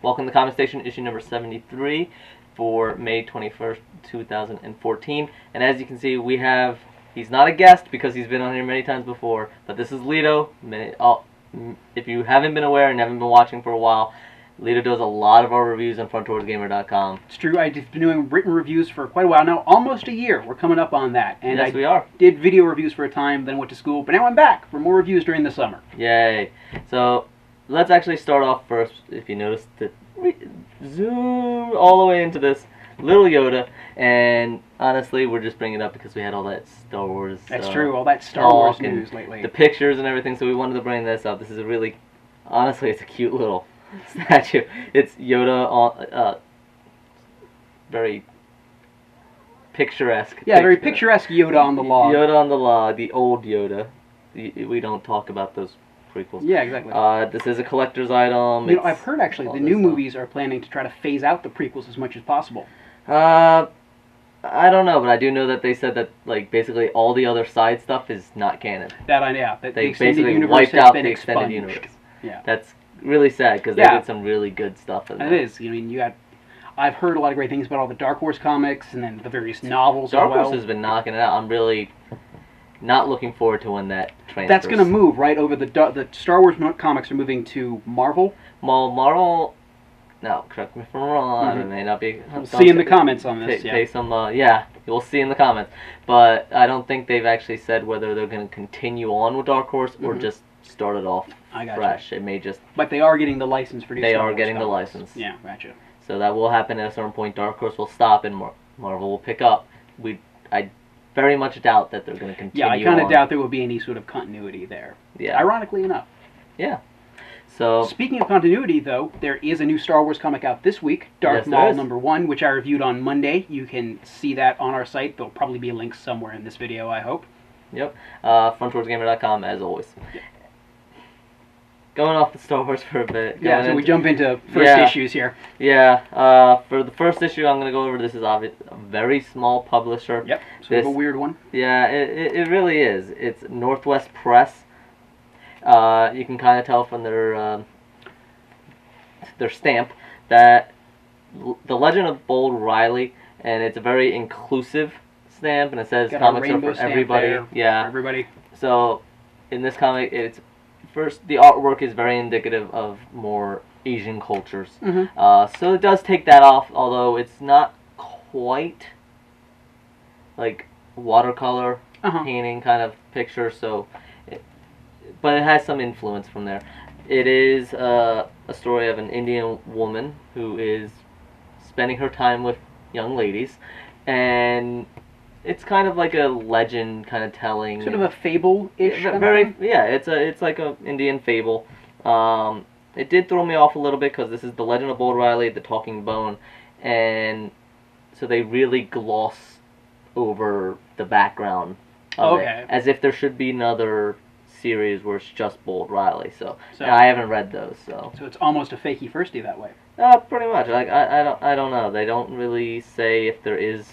Welcome to Comic Station, issue number 73 for May 21st, 2014. And as you can see, he's not a guest because he's been on here many times before, but this is Lido. If you haven't been aware and haven't been watching for a while, Lido does a lot of our reviews on frontdoorgamer.com. It's true. I've been doing written reviews for quite a while now, almost a year. We're coming up on that. And yes, we are. Did video reviews for a time, then went to school, but now I'm back for more reviews during the summer. Yay. So, let's actually start off first, if you noticed, to zoom all the way into this little Yoda, and honestly, we're just bringing it up because we had all that Star Wars. That's true, all that Star Wars news lately. The pictures and everything, so we wanted to bring this up. This is a really, honestly, it's a cute little statue. It's Yoda on, very picturesque. Yeah, very picturesque Yoda on the log. Yoda on the log, the old Yoda. We don't talk about those prequels. Yeah, exactly. This is a collector's item. You know, I've heard actually the new movies are planning to try to phase out the prequels as much as possible. I don't know, but I do know that they said that like basically all the other side stuff is not canon. That they basically wiped out the extended universe. Yeah, that's really sad because they did some really good stuff. It is. I mean, I've heard a lot of great things about all the Dark Horse comics and then the various novels. Dark Horse has been knocking it out. I'm really not looking forward to when that transfers. That's going to move right over the Star Wars comics are moving to Marvel. Well, Marvel. No, correct me if I'm wrong. It may not be. We'll see in the comments on this. Yeah, we'll see in the comments. But I don't think they've actually said whether they're going to continue on with Dark Horse or just start it off fresh. It may just. But they are getting the license for these. They are getting the license. Yeah, gotcha. So that will happen at a certain point. Dark Horse will stop and Marvel will pick up. I very much doubt that they're going to continue. Yeah, I kind of doubt there will be any sort of continuity there. Yeah. Ironically enough. Yeah. So speaking of continuity, though, there is a new Star Wars comic out this week, Darth Maul #1, which I reviewed on Monday. You can see that on our site. There'll probably be a link somewhere in this video, I hope. Yep. frontdoorgamer.com as always. Yep. Going off the Star Wars for a bit. Yeah, so we jump into first issues here. Yeah. For the first issue I'm going to go over, this is a very small publisher. Yep, sort of a weird one. Yeah, it really is. It's Northwest Press. You can kind of tell from their stamp that The Legend of Bold Riley, and it's a very inclusive stamp, and it says comics are for everybody. Yeah, for everybody. So in this comic, the artwork is very indicative of more Asian cultures. So it does take that off, although it's not quite like watercolor painting kind of picture. But it has some influence from there. It is a story of an Indian woman who is spending her time with young ladies, and it's kind of like a legend kind of telling. Sort of a fable-ish. It's like a Indian fable. It did throw me off a little bit because this is The Legend of Bold Riley, the Talking Bone, and so they really gloss over the background of it, as if there should be another series where it's just Bold Riley. So I haven't read those. So it's almost a fakey firstie that way. Pretty much. I don't know. They don't really say if there is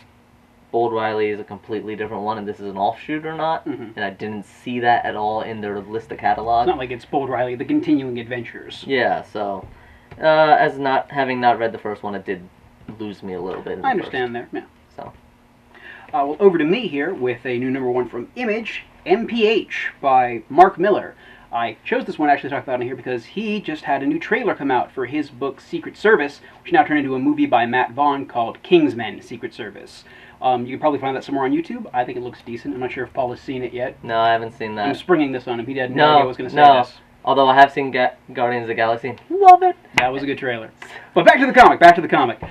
Bold Riley is a completely different one and this is an offshoot or not. And I didn't see that at all in their list of catalog. It's not like it's Bold Riley, the continuing adventures. Yeah. So having not read the first one, it did lose me a little bit. I understand there. Yeah. So. Well, over to me here with a new #1 from Image. MPH by Mark Miller. I chose this one actually to talk about in here because he just had a new trailer come out for his book Secret Service, which now turned into a movie by Matt Vaughn called Kingsmen Secret Service. You can probably find that somewhere on YouTube. I think it looks decent. I'm not sure if Paul has seen it yet. No, I haven't seen that. I'm springing this on him. He had no idea I was going to say this. Although I have seen Guardians of the Galaxy. Love it! That was a good trailer. But back to the comic.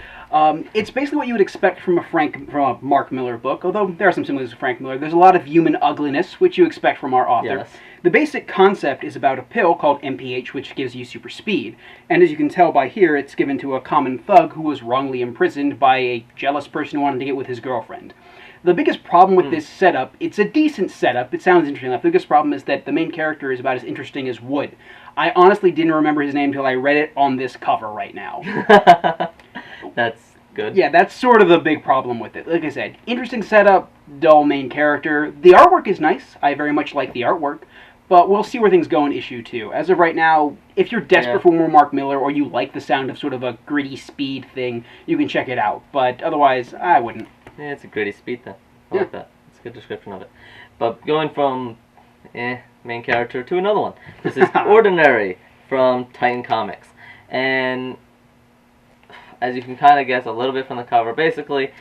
It's basically what you would expect from a Mark Miller book, although there are some similarities with Frank Miller. There's a lot of human ugliness, which you expect from our author. Yes. The basic concept is about a pill called MPH, which gives you super speed. And as you can tell by here, it's given to a common thug who was wrongly imprisoned by a jealous person who wanted to get with his girlfriend. The biggest problem with this setup, it's a decent setup, it sounds interesting enough. The biggest problem is that the main character is about as interesting as Wood. I honestly didn't remember his name until I read it on this cover right now. That's good. Yeah, that's sort of the big problem with it. Like I said, interesting setup, dull main character. The artwork is nice. I very much like the artwork. But we'll see where things go in issue 2. As of right now, if you're desperate for more Mark Millar or you like the sound of sort of a gritty speed thing, you can check it out. But otherwise, I wouldn't. Yeah, it's a gritty speed thing. I like that. It's a good description of it. But going from main character to another one. This is Ordinary from Titan Comics. And as you can kind of guess a little bit from the cover, basically,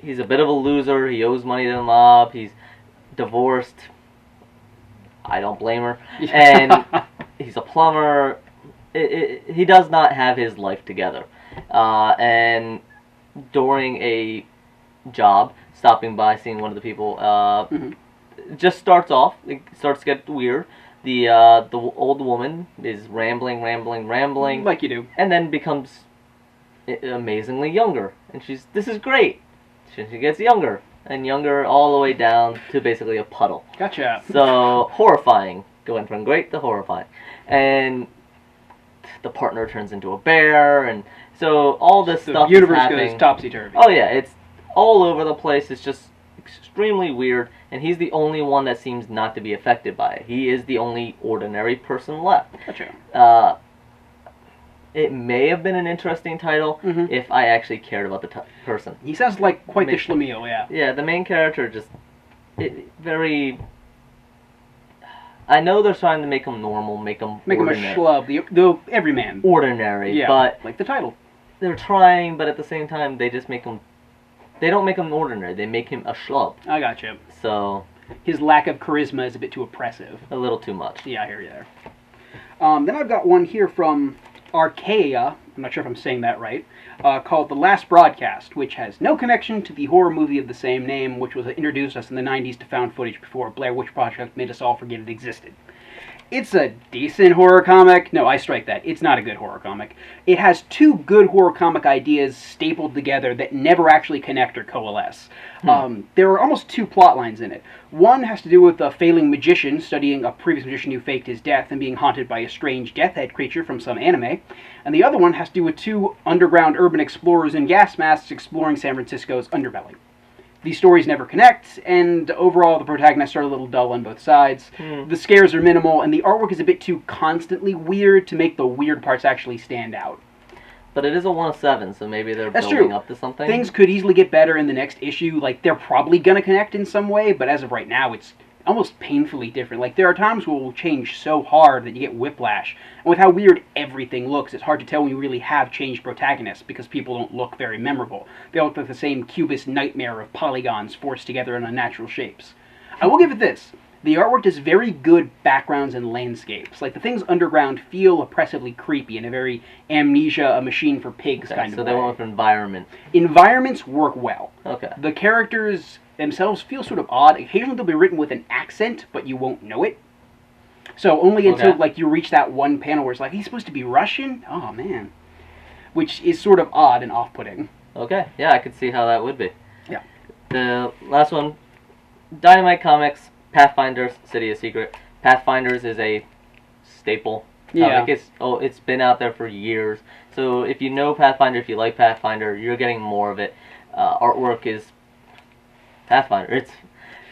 he's a bit of a loser. He owes money to the mob. He's divorced. I don't blame her. And he's a plumber. He does not have his life together. And during a job, stopping by, seeing one of the people, it just starts off. It starts to get weird. The old woman is rambling, like you do, and then becomes amazingly younger. And this is great. She gets younger and younger, all the way down to basically a puddle. Gotcha. So horrifying, going from great to horrifying, and the partner turns into a bear, and so all this stuff. The universe is happening. goes topsy-turvy. Oh yeah, it's all over the place. It's just extremely weird, and he's the only one that seems not to be affected by it. He is the only ordinary person left. Gotcha. It may have been an interesting title if I actually cared about the person. He sounds like quite the schlemiel, yeah. Yeah, the main character just very. I know they're trying to make him normal, make him ordinary. Him a schlub, the everyman. Ordinary, yeah, but like the title. They're trying, but at the same time, they just make him. They don't make him ordinary. They make him a schlub. I gotcha. So his lack of charisma is a bit too oppressive. A little too much. Yeah, I hear you there. Then I've got one here from Atchaia, I'm not sure if I'm saying that right, called The Last Broadcast, which has no connection to the horror movie of the same name, which was introduced us in the 90s to found footage before Blair Witch Project made us all forget it existed. It's a decent horror comic. No, I strike that. It's not a good horror comic. It has two good horror comic ideas stapled together that never actually connect or coalesce. There are almost two plot lines in it. One has to do with a failing magician studying a previous magician who faked his death and being haunted by a strange death head creature from some anime. And the other one has to do with two underground urban explorers in gas masks exploring San Francisco's underbelly. These stories never connect, and overall the protagonists are a little dull on both sides. The scares are minimal, and the artwork is a bit too constantly weird to make the weird parts actually stand out. But it is a 1 of 7, so maybe they're That's building true. Up to something. Things could easily get better in the next issue. Like, they're probably going to connect in some way, but as of right now, it's almost painfully different. Like, there are times where we'll change so hard that you get whiplash. And with how weird everything looks, it's hard to tell when you really have changed protagonists because people don't look very memorable. They all look like the same cubist nightmare of polygons forced together in unnatural shapes. I will give it this. The artwork does very good backgrounds and landscapes. Like, the things underground feel oppressively creepy in a very Amnesia, a machine for pigs kind of way. So they went with environment. Environments work well. Okay. The characters themselves feel sort of odd. Occasionally they'll be written with an accent, but you won't know it. So only until, like, you reach that one panel where it's like, he's supposed to be Russian? Oh, man. Which is sort of odd and off-putting. Okay, yeah, I could see how that would be. Yeah. The last one, Dynamite Comics, Pathfinder's City of Secret. Pathfinder's is a staple comic. Yeah. It's been out there for years. So if you know Pathfinder, if you like Pathfinder, you're getting more of it. Artwork is Pathfinder.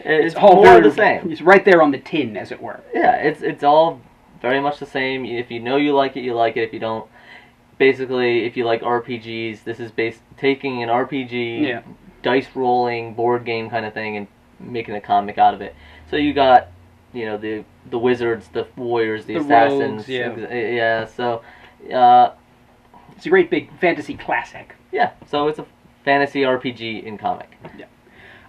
It's all more the same. It's right there on the tin, as it were. Yeah, it's all very much the same. If you know you like it, you like it. If you don't, basically, if you like RPGs, this is taking an RPG, dice rolling, board game kind of thing, and making a comic out of it. So you got, the wizards, the warriors, the assassins. Rogues, So it's a great big fantasy classic. Yeah, so it's a fantasy RPG in comic. Yeah.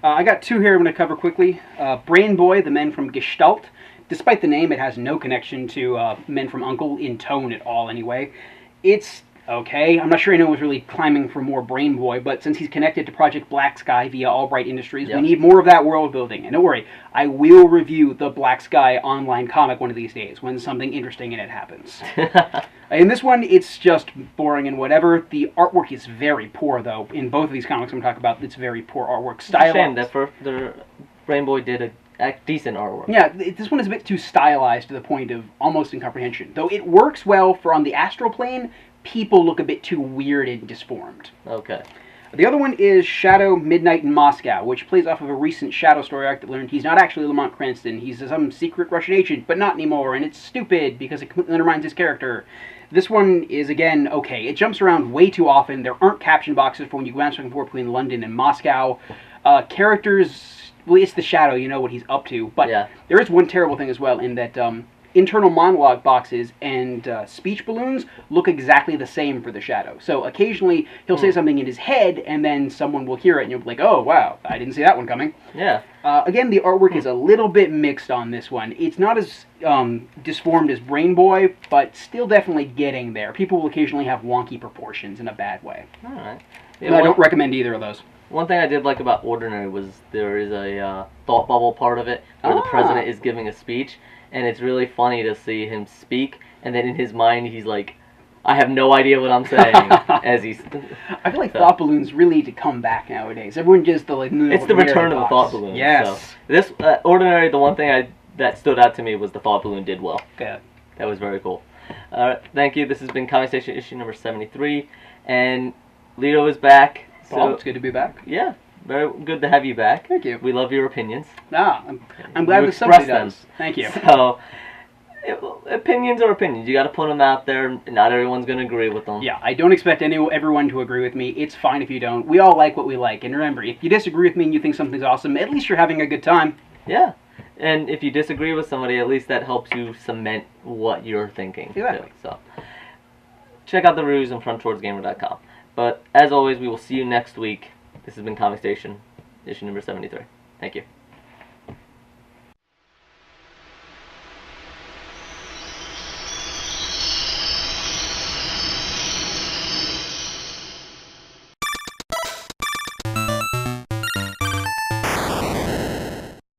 I got two here I'm going to cover quickly. Brain Boy, the men from G.E.S.T.A.L.T. Despite the name, it has no connection to Men from U.N.C.L.E. in tone at all, anyway. It's okay. I'm not sure anyone was really climbing for more Brain Boy, but since he's connected to Project Black Sky via Albright Industries, we need more of that world building. And don't worry, I will review the Black Sky online comic one of these days when something interesting in it happens. In this one, it's just boring and whatever. The artwork is very poor, though. In both of these comics I'm talking about, it's very poor artwork. It's a shame that the Brain Boy did a decent artwork. Yeah, this one is a bit too stylized to the point of almost incomprehension. Though it works well for on the astral plane, people look a bit too weird and disformed. Okay. The other one is Shadow Midnight in Moscow, which plays off of a recent Shadow story arc that learned he's not actually Lamont Cranston. He's some secret Russian agent, but not anymore, and it's stupid because it completely undermines his character. This one is, again, okay. It jumps around way too often. There aren't caption boxes for when you bounce back and forth between London and Moscow. Characters, well, it's the Shadow, you know what he's up to. But there is one terrible thing as well in that internal monologue boxes and speech balloons look exactly the same for the Shadow. So occasionally he'll say something in his head, and then someone will hear it, and you'll be like, oh, wow, I didn't see that one coming. Yeah. Again, the artwork is a little bit mixed on this one. It's not as disformed as Brain Boy, but still definitely getting there. People will occasionally have wonky proportions in a bad way. All right. Yeah, I don't recommend either of those. One thing I did like about Ordinary was there is a thought bubble part of it where the president is giving a speech, and it's really funny to see him speak, and then in his mind he's like, I have no idea what I'm saying as he's... I feel like thought balloons really need to come back nowadays. Everyone just it's the return of the thought balloon. Yes. So this Ordinary, the one thing that stood out to me was the thought balloon did well. Yeah. That was very cool. Thank you. This has been Comic Station issue number 73, and Lido is back. Paul, it's good to be back. Yeah, very good to have you back. Thank you. We love your opinions. I'm glad that somebody does. Thank you. So, opinions are opinions. You got to put them out there. Not everyone's going to agree with them. Yeah, I don't expect everyone to agree with me. It's fine if you don't. We all like what we like. And remember, if you disagree with me and you think something's awesome, at least you're having a good time. Yeah. And if you disagree with somebody, at least that helps you cement what you're thinking. Exactly. So, check out the reviews on fronttowardsgamer.com. But, as always, we will see you next week. This has been Comic Station, issue number 73. Thank you.